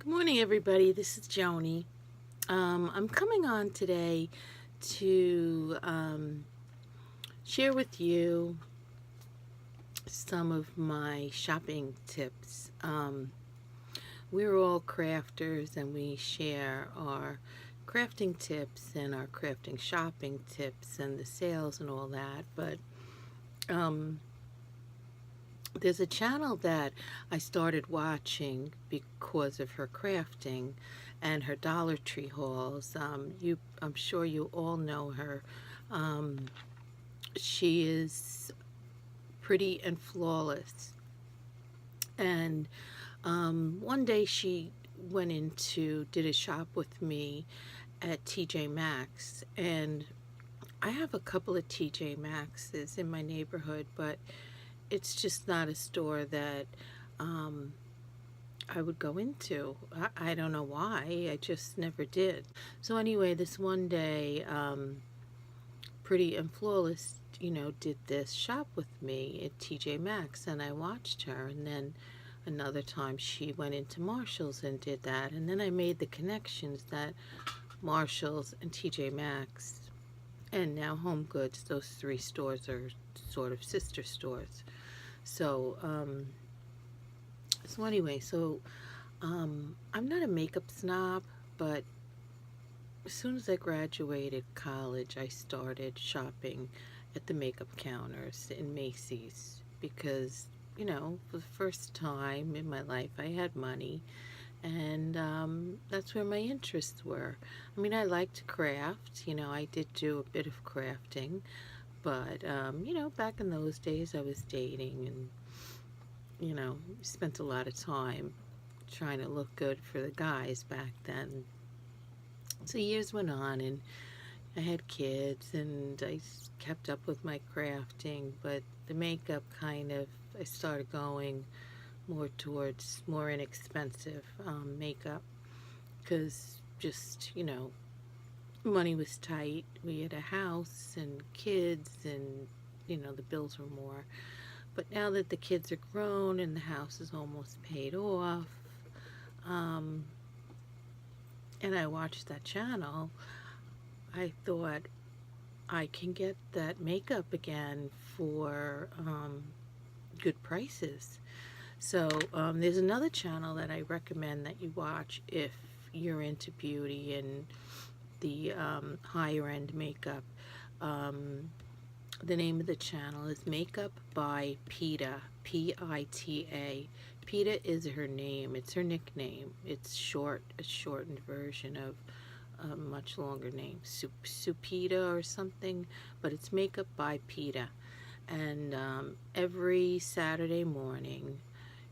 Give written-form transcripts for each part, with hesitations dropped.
Good morning, everybody. This is Joni. I'm coming on today to share with you some of my shopping tips. We're all crafters and we share our crafting tips and our crafting shopping tips and the sales and all that. But um, there's a channel that I started watching because of her crafting and her Dollar Tree hauls. I'm sure you all know her. Um, she is pretty and flawless. And one day she did a shop with me at TJ Maxx, and I have a couple of TJ Maxxes in my neighborhood, but it's just not a store that um, I would go into. I don't know why. I just never did. So anyway, this one day, Pretty and Flawless, did this shop with me at TJ Maxx, and I watched her. And then another time she went into Marshalls and did that. And then I made the connections that Marshalls and TJ Maxx and now Home Goods, those three stores are sort of sister stores. So, I'm not a makeup snob, but as soon as I graduated college, I started shopping at the makeup counters in Macy's because, for the first time in my life, I had money, and that's where my interests were. I mean, I like to craft, I did do a bit of crafting, but, back in those days, I was dating and spent a lot of time trying to look good for the guys back then. So years went on, and I had kids, and I kept up with my crafting, but the makeup I started going more towards more inexpensive makeup because just, money was tight. We had a house and kids, and, the bills were more. But now that the kids are grown and the house is almost paid off, um, and I watched that channel, I thought I can get that makeup again for good prices. So there's another channel that I recommend that you watch if you're into beauty and the higher end makeup. Um, The name of the channel is Makeup by Pita, Pita. Pita is her name. It's her nickname. It's a shortened version of a much longer name, Supita or something, but it's Makeup by Pita. And every Saturday morning,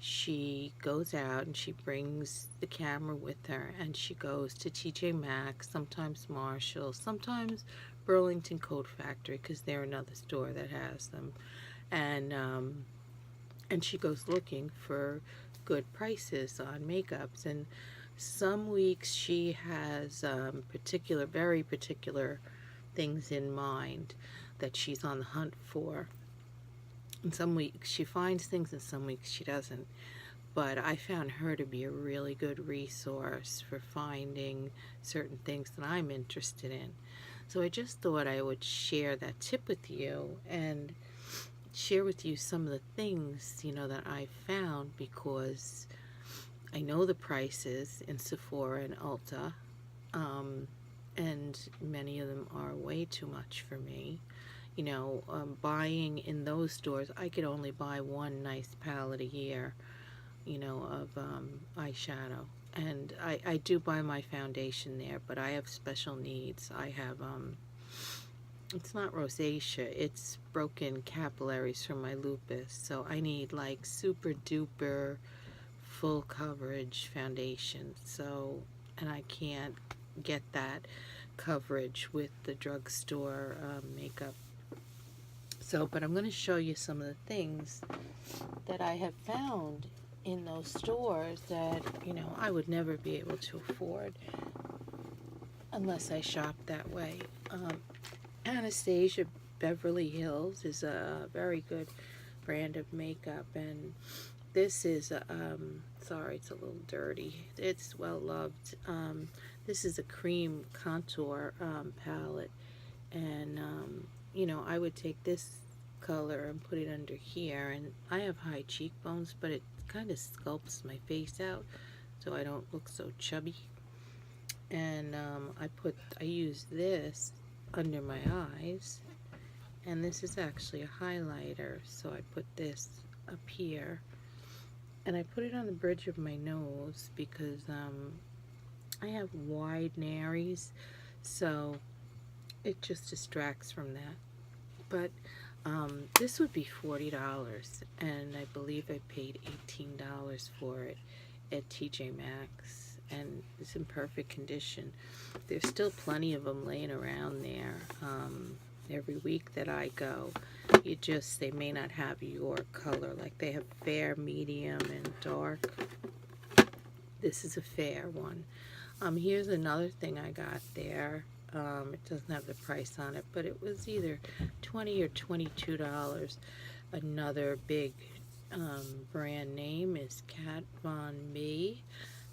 she goes out and she brings the camera with her, and she goes to TJ Maxx, sometimes Marshall, sometimes Burlington Coat Factory because they're another store that has them, and she goes looking for good prices on makeups. And some weeks she has very particular things in mind that she's on the hunt for. And some weeks she finds things, and some weeks she doesn't. But I found her to be a really good resource for finding certain things that I'm interested in. So I just thought I would share that tip with you and share with you some of the things, that I found because I know the prices in Sephora and Ulta, and many of them are way too much for me. Buying in those stores, I could only buy one nice palette a year, of eyeshadow. And I do buy my foundation there, but I have special needs. I have, it's not rosacea, it's broken capillaries from my lupus. So I need like super duper full coverage foundation. So, and I can't get that coverage with the drugstore makeup. So, but I'm going to show you some of the things that I have found in those stores that, I would never be able to afford unless I shopped that way. Anastasia Beverly Hills is a very good brand of makeup, and this is, sorry, it's a little dirty. It's well loved. This is a cream contour palette. And, you know, I would take this color and put it under here. And I have high cheekbones, but it kind of sculpts my face out so I don't look so chubby. And I use this under my eyes. And this is actually a highlighter, so I put this up here. And I put it on the bridge of my nose because I have wide nares, so it just distracts from that. But this would be $40, and I believe I paid $18 for it at TJ Maxx, and it's in perfect condition. There's still plenty of them laying around there. Every week that I go, they may not have your color. Like they have fair, medium, and dark. This is a fair one. Here's another thing I got there. It doesn't have the price on it, but it was either $20 or $22. Another big brand name is Kat Von D,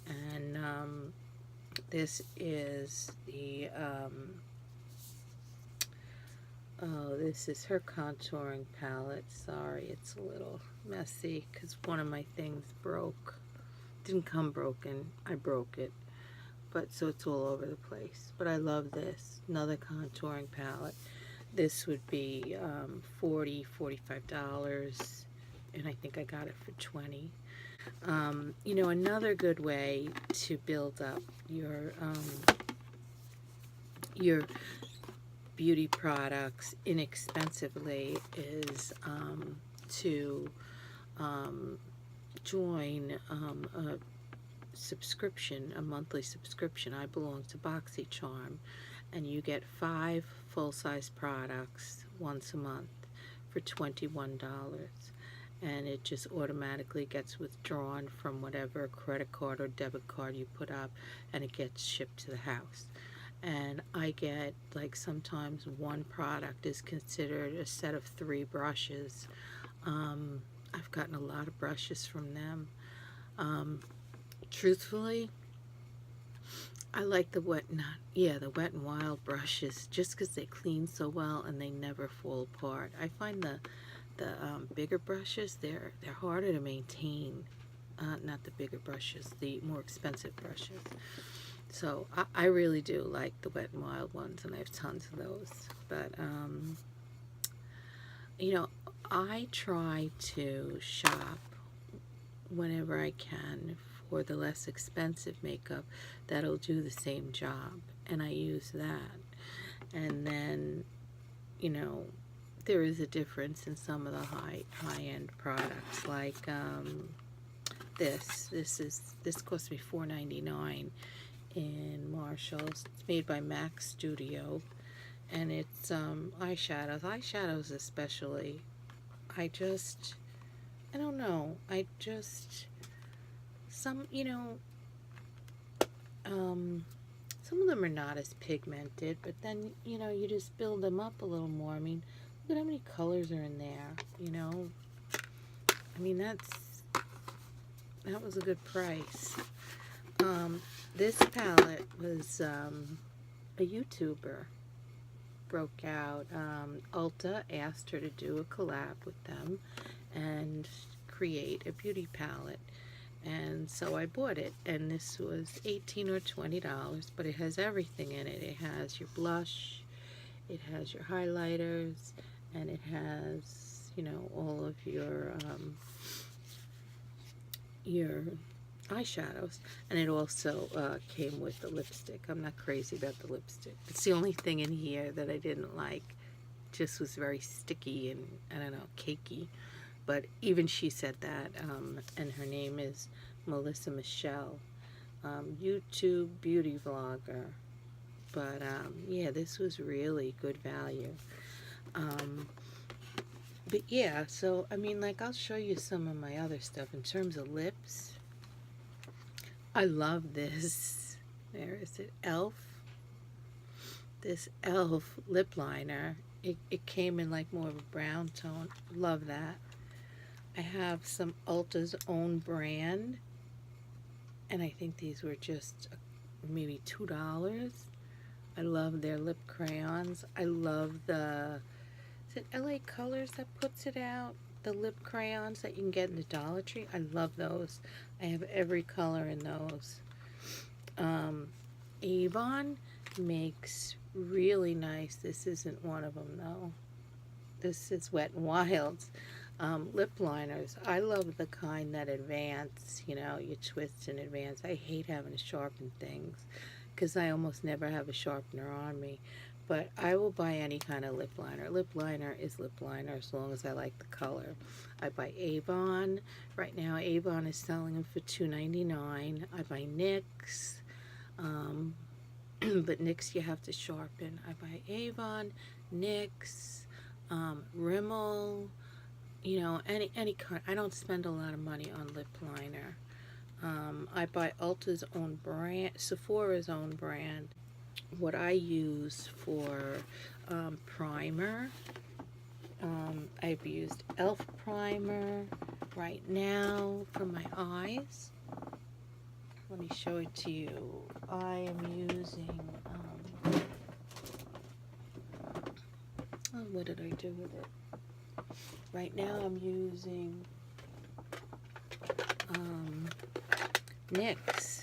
and this is the this is her contouring palette. Sorry, it's a little messy because one of my things broke. Didn't come broken, I broke it. But so it's all over the place. But I love this. Another contouring palette. This would be $40, $45, and I think I got it for $20. You know, another good way to build up your beauty products inexpensively is to join a subscription, a monthly subscription. I belong to BoxyCharm, and you get 5 full-size products once a month for $21, and it just automatically gets withdrawn from whatever credit card or debit card you put up, and it gets shipped to the house. And I get, like, sometimes one product is considered a set of 3 brushes. I've gotten a lot of brushes from them. Truthfully, I like the Wet n Wild brushes just because they clean so well and they never fall apart. I find the bigger brushes, they're harder to maintain. Not the bigger brushes, the more expensive brushes. So I really do like the Wet n Wild ones, and I have tons of those. But you know, I try to shop whenever I can for the less expensive makeup that'll do the same job, and I use that. And then, you know, there is a difference in some of the high-end products, like this cost me $4.99 in Marshalls. It's made by MAC Studio, and it's eyeshadows especially. I don't know, some, you know, some of them are not as pigmented, but then, you know, you just build them up a little more. I mean, look at how many colors are in there, you know. I mean, that was a good price. This palette was a YouTuber broke out. Ulta asked her to do a collab with them and create a beauty palette, and so I bought it, and this was $18 or $20, but it has everything in it. It has your blush, it has your highlighters, and it has, you know, all of your eyeshadows, and it also came with the lipstick. I'm not crazy about the lipstick. It's the only thing in here that I didn't like. Just was very sticky and, I don't know, cakey. But even she said that, and her name is Melissa Michelle, YouTube beauty vlogger. But yeah, this was really good value. But yeah, so I mean, like, I'll show you some of my other stuff in terms of lips. I love this. Where is it? Elf. This Elf lip liner. It came in like more of a brown tone. Love that. I have some Ulta's own brand, and I think these were just maybe $2. I love their lip crayons. I love the, is it LA Colors that puts it out? The lip crayons that you can get in the Dollar Tree. I love those. I have every color in those. Avon makes really nice, this isn't one of them though. This is Wet n Wild's lip liners. I love the kind that advance, you know, you twist and advance. I hate having to sharpen things because I almost never have a sharpener on me. But I will buy any kind of lip liner. Lip liner is lip liner as long as I like the color. I buy Avon. Right now Avon is selling them for $2.99. I buy NYX. But NYX you have to sharpen. I buy Avon, NYX, Rimmel, you know, any kind. I don't spend a lot of money on lip liner. I buy Ulta's own brand, Sephora's own brand. What I use for primer, I've used e.l.f. primer right now for my eyes. Let me show it to you. I am using, oh, what did I do with it? Right now I'm using NYX.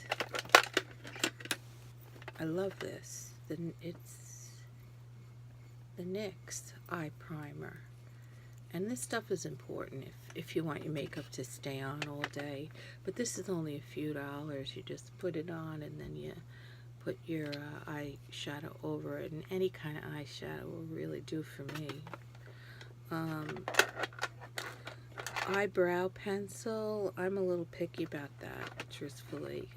I love this. It's the NYX eye primer. And this stuff is important if you want your makeup to stay on all day. But this is only a few dollars. You just put it on and then you put your eyeshadow over it. And any kind of eyeshadow will really do for me. Eyebrow pencil, I'm a little picky about that, truthfully.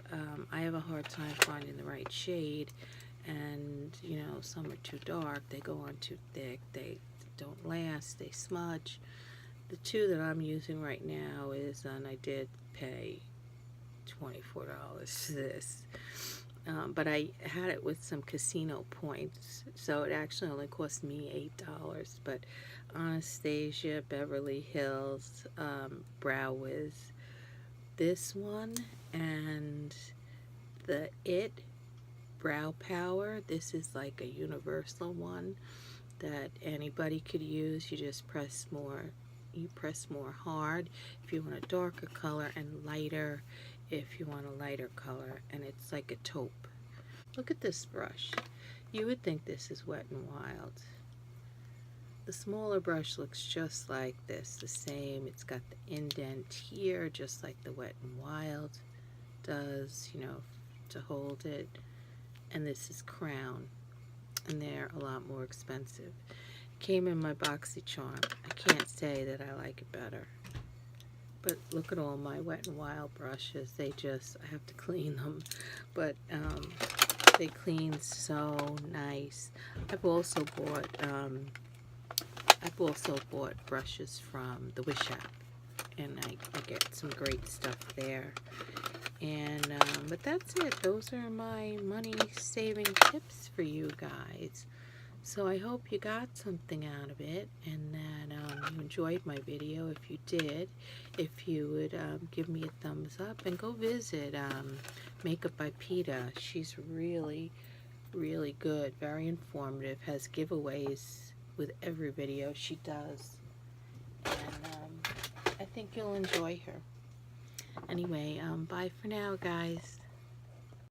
I have a hard time finding the right shade. And, you know, some are too dark. They go on too thick. They don't last, they smudge. The two that I'm using right now is, and I did pay $24 for this, but I had it with some casino points, so it actually only cost me $8. But Anastasia, Beverly Hills, Brow Wiz, this one, and the It Brow Power, this is like a universal one that anybody could use. You just press more, you press more hard if you want a darker color and lighter if you want a lighter color, and it's like a taupe. Look at this brush. You would think this is Wet n Wild. The smaller brush looks just like this, the same. It's got the indent here just like the Wet n Wild does, you know, to hold it. And this is Crown, and they're a lot more expensive. Came in my BoxyCharm. I can't say that I like it better. But look at all my Wet n Wild brushes. They just, I have to clean them. But they clean so nice. I've also bought brushes from the Wish app, and I get some great stuff there. And but that's it. Those are my money saving tips for you guys. So I hope you got something out of it, and that you enjoyed my video. If you did, if you would give me a thumbs up, and go visit Makeup by Peta. She's really, really good, very informative, has giveaways with every video she does, and I think you'll enjoy her. Anyway, bye for now, guys.